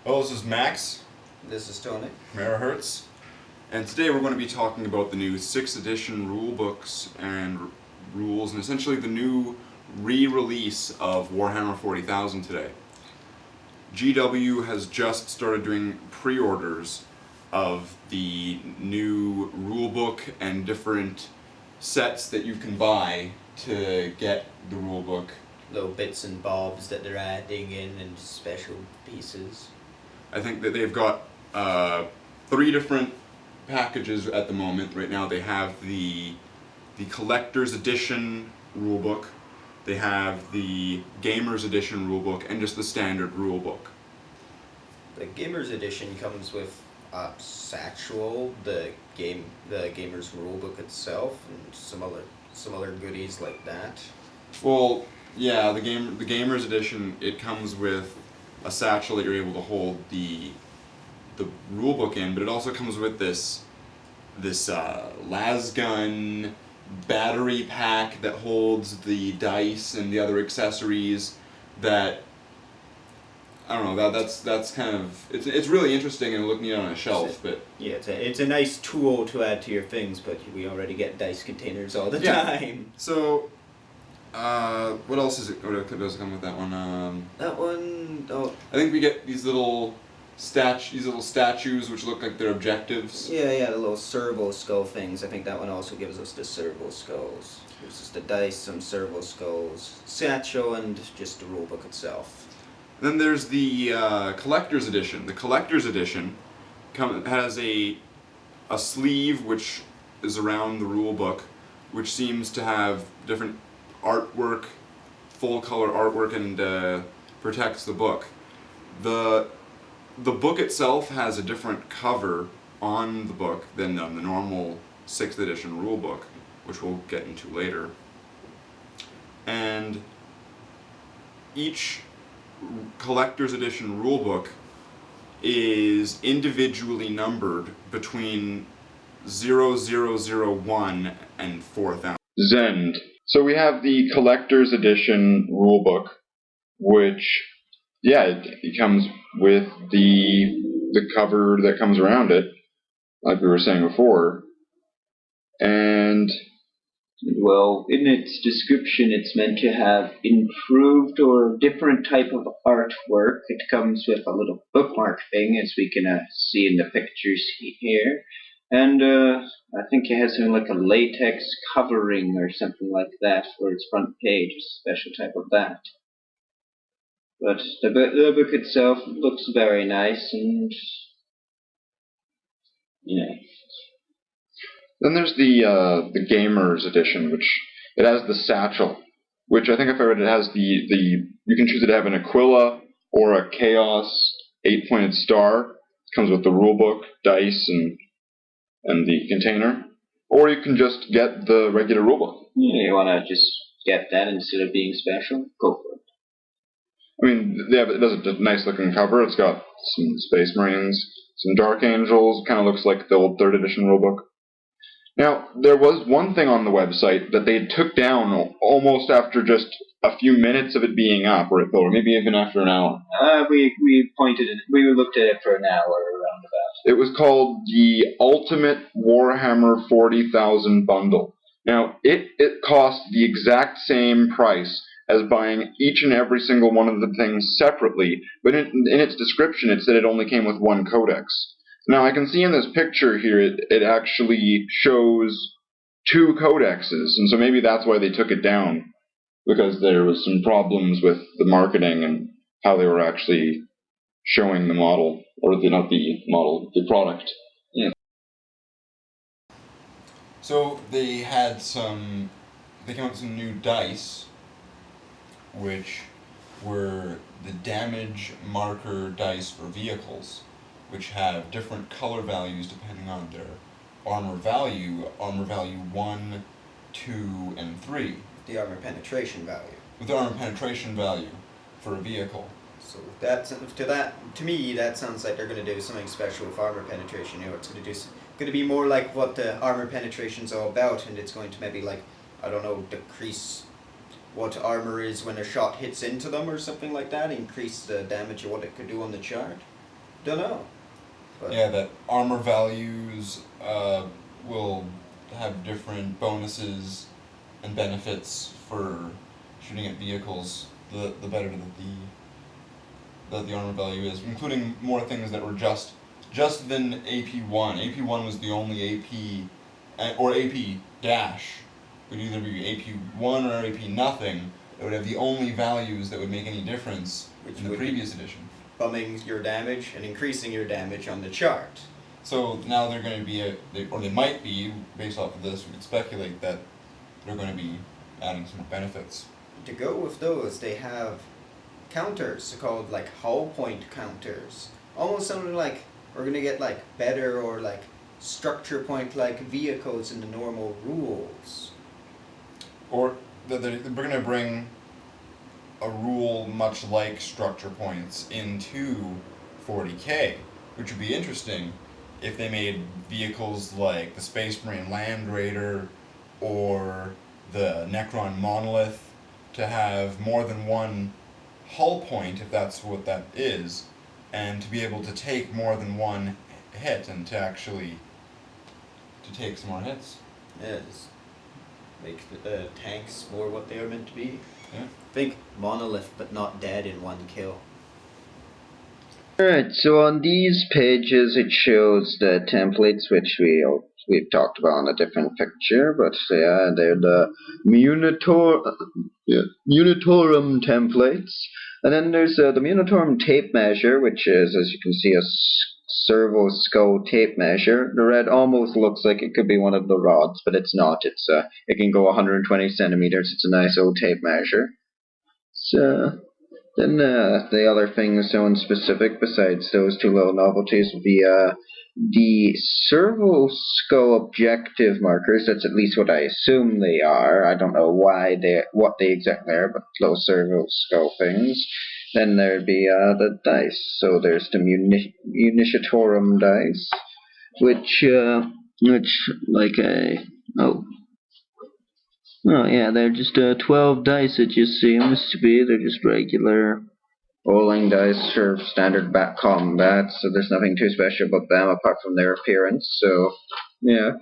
Well, this is Max This is Tony. from AeroHurtz, and today we're going to be talking about the new 6th edition rule books and rules, and essentially the new re-release of Warhammer 40,000 today. GW has just started doing pre-orders of the new rulebook and different sets that you can buy to get the rulebook. Little bits and bobs that they're adding in and special pieces. I think that they've got 3 different packages at the moment. Right now they have the collector's edition rulebook, they have the gamer's edition rulebook, and just the standard rulebook. The Gamer's Edition comes with a satchel, the gamer's rulebook itself, and some other goodies like that. Well, yeah, the gamer's edition, it comes with a satchel that you're able to hold the rulebook in, but it also comes with this lasgun battery pack that holds the dice and the other accessories. That I don't know. That's kind of it's really interesting and looking at it on a shelf. But yeah, it's a nice tool to add to your things, but we already get dice containers all the time. So, what else is it? What does come with that one? That one, oh. I think we get these little statues which look like they're objectives. Yeah, the little servo skull things. I think that one also gives us the servo skulls. Gives us the dice, some servo skulls, satchel, and just the rulebook itself. Then there's the collector's edition. The collector's edition has a sleeve which is around the rulebook, which seems to have different artwork, full color artwork, and protects the book. The book itself has a different cover on the book than the normal 6th edition rulebook, which we'll get into later. And each collector's edition rulebook is individually numbered between 0001 and 4000. Zend. So we have the collector's edition rulebook, which, yeah, it comes with the cover that comes around it, like we were saying before. And well, in its description, it's meant to have improved or different type of artwork. It comes with a little bookmark thing, as we can see in the pictures here. And I think it has something like a latex covering or something like that for its front page, a special type of that. But the book itself looks very nice, and you know. Then there's the gamer's edition, which it has the satchel, which I think if I read it has you can choose it to have an Aquila or a Chaos 8-pointed star. It comes with the rulebook, dice, and the container, or you can just get the regular rulebook. Yeah, you want to just get that instead of being special? Go for it. I mean, it does a nice looking cover. It's got some Space Marines, some Dark Angels. Kind of looks like the old 3rd edition rulebook. Now, there was one thing on the website that they took down almost after just a few minutes of it being up, or maybe even after an hour. We looked at it for an hour around about. It was called the Ultimate Warhammer 40,000 Bundle. Now, it cost the exact same price as buying each and every single one of the things separately, but in its description it said it only came with 1 codex. Now, I can see in this picture here it actually shows 2 codexes, and so maybe that's why they took it down, because there was some problems with the marketing and how they were actually showing the model, or not the model, the product. Yeah. So they came out with some new dice, which were the damage marker dice for vehicles, which have different color values depending on their armor value 1, 2, and 3. The armor penetration value. With the armor penetration value for a vehicle. So to me, that sounds like they're going to do something special with armor penetration. You know, it's going to be more like what the armor penetration's all about, and it's going to maybe, like, I don't know, decrease what armor is when a shot hits into them or something like that, increase the damage of what it could do on the chart. Don't know. But Yeah, that armor values will have different bonuses and benefits for shooting at vehicles. The better that the armor value is, including more things that were just than AP1. AP1 was the only AP or AP dash. It would either be AP1 or AP nothing. It would have the only values that would make any difference Which in the would be previous edition. bumming your damage and increasing your damage on the chart. So now they're going to be, or they might be, based off of this, we could speculate that they're going to be adding some benefits. To go with those, they have counters called like hull point counters. Almost something like we're going to get like better or like structure point like vehicles in the normal rules. Or they're going to bring a rule much like structure points into 40K, which would be interesting if they made vehicles like the Space Marine Land Raider or the Necron Monolith to have more than one hull point, if that's what that is, and to be able to take more than one hit and to actually take some more hits. Yeah, just make the tanks more what they are meant to be. Yeah. Think monolith but not dead in one kill. Alright, so on these pages it shows the templates which we've talked about on a different picture, but yeah, they're the Unitorum templates. And then there's the Unitorum tape measure, which is, as you can see, a servo skull tape measure. The red almost looks like it could be one of the rods, but it's not. It's it can go 120 centimeters. It's a nice old tape measure. So then the other things shown specific besides those two little novelties would be the servo skull objective markers. That's at least what I assume they are. I don't know what they exactly are, but those servo skull things. Then there'd be the dice. So there's the Unitorum dice, which like oh yeah, they're just 12 dice. It just seems to be. They're just regular rolling dice for standard combat. So there's nothing too special about them apart from their appearance. So yeah,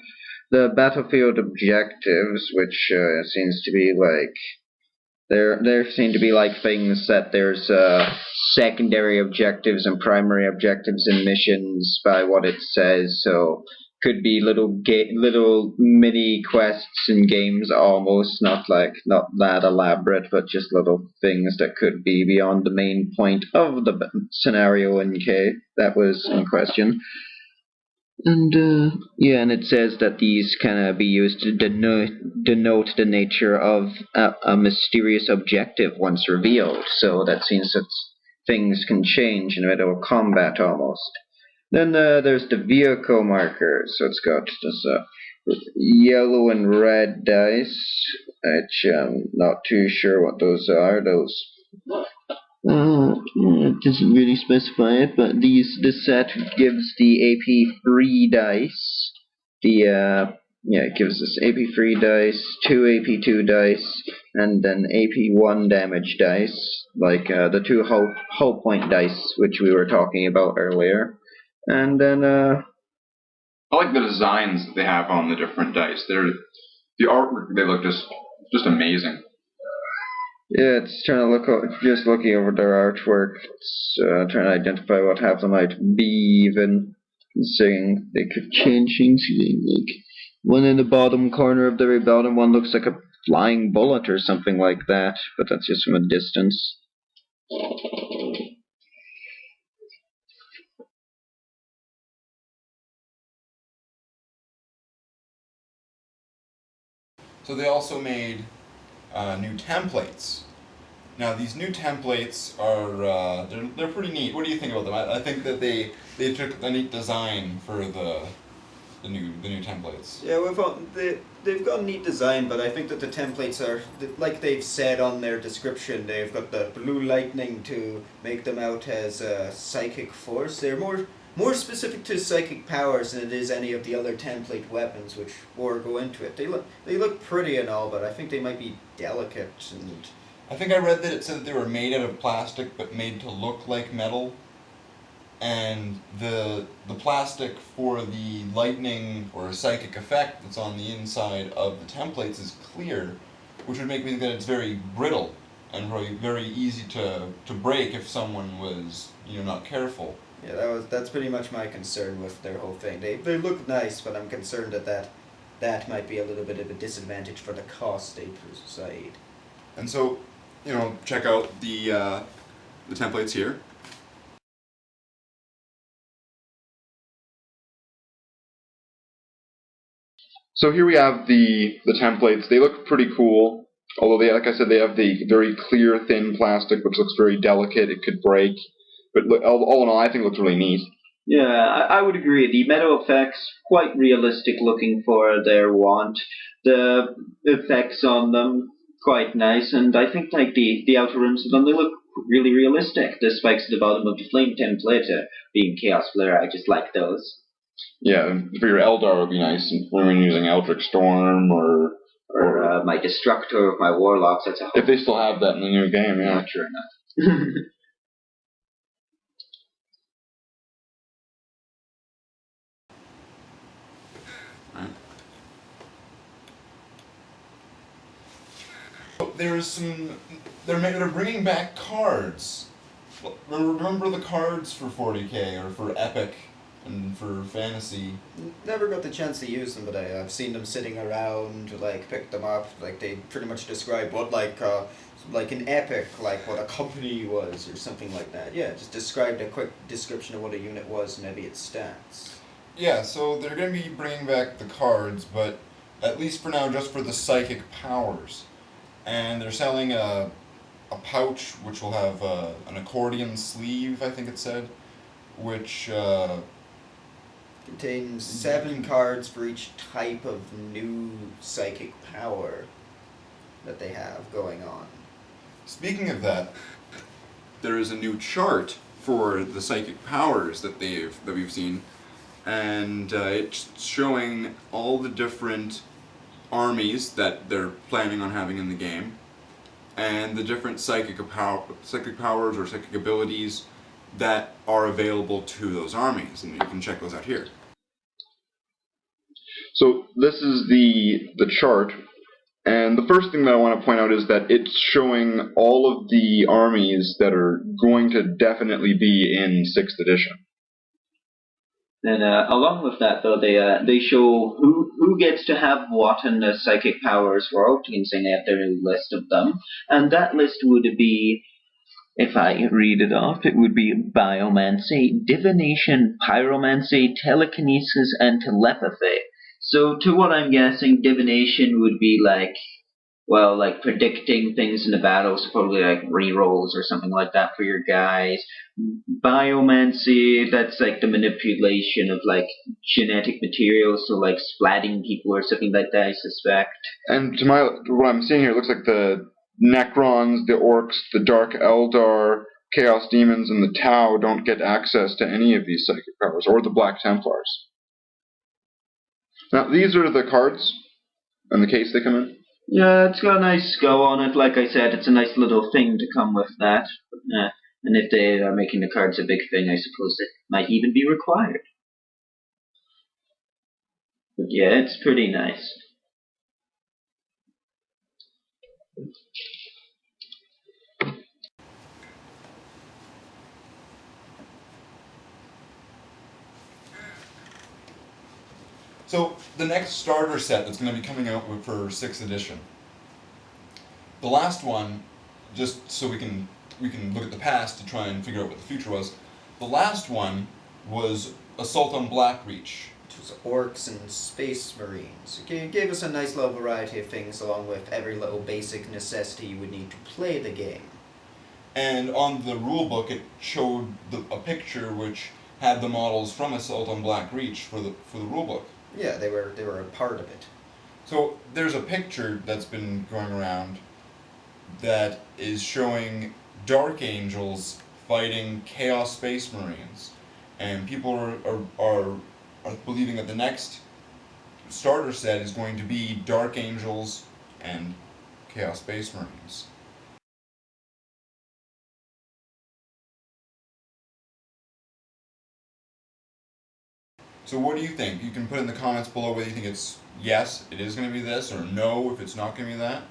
the battlefield objectives, which seems to be like there seem to be like things that there's secondary objectives and primary objectives in missions by what it says. So could be little mini quests in games, almost not that elaborate, but just little things that could be beyond the main point of the scenario in K that was in question. And yeah, and it says that these can be used to denote the nature of a mysterious objective once revealed. So that seems that things can change in the middle of combat almost. Then there's the vehicle markers. So it's got this yellow and red dice, which I'm not too sure what those are. It doesn't really specify it, but this set gives the AP free dice. It gives us AP free dice, 2 AP2 dice, and then AP1 damage dice, like the 2 hull point dice which we were talking about earlier. And then I like the designs that they have on the different dice. The artwork, they look just amazing. Yeah, it's trying to just looking over their artwork. It's trying to identify what half them might be, even saying they could change things. Like one in the bottom corner of the very bottom one looks like a flying bullet or something like that, but that's just from a distance. So they also made new templates. Now these new templates are they're pretty neat. What do you think about them? I think that they took a neat design for the new templates. Yeah, they've got a neat design, but I think that the templates are, like they've said on their description, they've got the blue lightning to make them out as a psychic force. They're more specific to psychic powers than it is any of the other template weapons, which will go into it. They look pretty and all, but I think they might be delicate. And I think I read that it said that they were made out of plastic, but made to look like metal. and the plastic for the lightning or psychic effect that's on the inside of the templates is clear, which would make me think that it's very brittle and probably very easy to break if someone was, not careful. Yeah, that's pretty much my concern with their whole thing. They look nice, but I'm concerned that might be a little bit of a disadvantage for the cost they preside. And so, check out the templates here. So here we have the templates. They look pretty cool, although like I said, they have the very clear, thin plastic, which looks very delicate. It could break, but all in all, I think it looks really neat. Yeah, I would agree. The metal effects, quite realistic looking for their want. The effects on them, quite nice, and I think like the outer rims of them, they look really realistic. The spikes at the bottom of the flame template being Chaos Flare, I just like those. Yeah, and for your Eldar it would be nice when you're using Eldritch Storm or my Destructor of my Warlocks. That's a if they still have that in the new game, yeah. Not sure enough. They're bringing back cards. Remember the cards for 40k or for Epic and for Fantasy? Never got the chance to use them, but I've seen them sitting around, like, pick them up. Like, they pretty much describe what, like an Epic, like what a company was or something like that. Yeah, just described a quick description of what a unit was and maybe its stats. Yeah, so they're going to be bringing back the cards, but at least for now, just for the psychic powers. And they're selling a pouch which will have an accordion sleeve, I think it said, which Contains 7 cards for each type of new psychic power that they have going on. Speaking of that, there is a new chart for the psychic powers that we've seen, and it's showing all the different armies that they're planning on having in the game, and the different psychic powers or psychic abilities that are available to those armies, and you can check those out here. So this is the chart, and the first thing that I want to point out is that it's showing all of the armies that are going to definitely be in 6th edition. And along with that, though, they show who gets to have what in the psychic powers world. You can say they have their new list of them, and that list would be, if I read it off, it would be Biomancy, Divination, Pyromancy, Telekinesis, and Telepathy. So, to what I'm guessing, Divination would be like predicting things in the battle, so probably like rerolls or something like that for your guys. Biomancy, that's like the manipulation of like genetic materials, so like splatting people or something like that, I suspect. And to what I'm seeing here, it looks like the Necrons, the Orcs, the Dark Eldar, Chaos Demons, and the Tau don't get access to any of these psychic powers, or the Black Templars. Now, these are the cards and the case they come in. Yeah, it's got a nice skull on it. Like I said, it's a nice little thing to come with that. And if they are making the cards a big thing, I suppose it might even be required. But yeah, it's pretty nice. So the next starter set that's going to be coming out for 6th edition. The last one, just so we can look at the past to try and figure out what the future was. The last one was Assault on Blackreach. Which was Orcs and Space Marines. It gave us a nice little variety of things, along with every little basic necessity you would need to play the game. And on the rulebook, it showed a picture which had the models from Assault on Blackreach for the rulebook. Yeah, they were a part of it. So there's a picture that's been going around that is showing Dark Angels fighting Chaos Space Marines, and people are believing that the next starter set is going to be Dark Angels and Chaos Space Marines. So what do you think? You can put in the comments below whether you think it's yes, it is going to be this, or no, if it's not going to be that,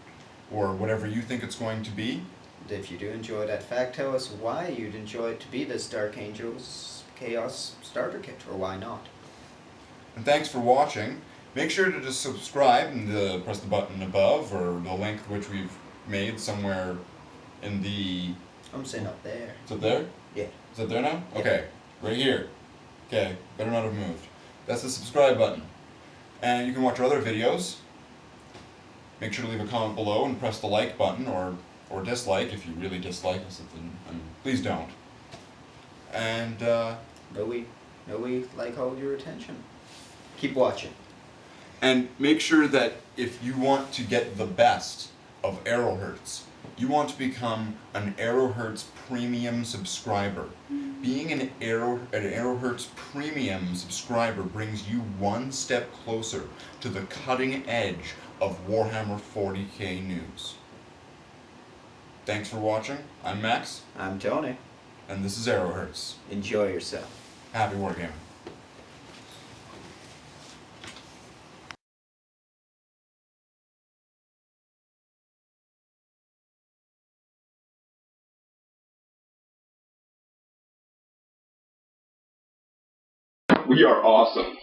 or whatever you think it's going to be. And if you do enjoy that fact, tell us why you'd enjoy it to be this Dark Angels Chaos Starter Kit, or why not. And thanks for watching. Make sure to just subscribe and press the button above, or the link which we've made somewhere in the... I'm saying up there. Is it there? Yeah. Is it there now? Yeah. Okay, right here. Okay, better not have moved. That's the subscribe button. And you can watch our other videos. Make sure to leave a comment below and press the like button, or dislike if you really dislike us. Please don't. And No, we like hold your attention. Keep watching. and make sure that if you want to get the best of AeroHurtz, you want to become an AeroHurtz premium subscriber. Being an AeroHurtz premium subscriber brings you one step closer to the cutting edge of Warhammer 40k news. Thanks for watching. I'm Max, I'm Tony. and this is AeroHurtz. Enjoy yourself. Happy wargaming. We are awesome.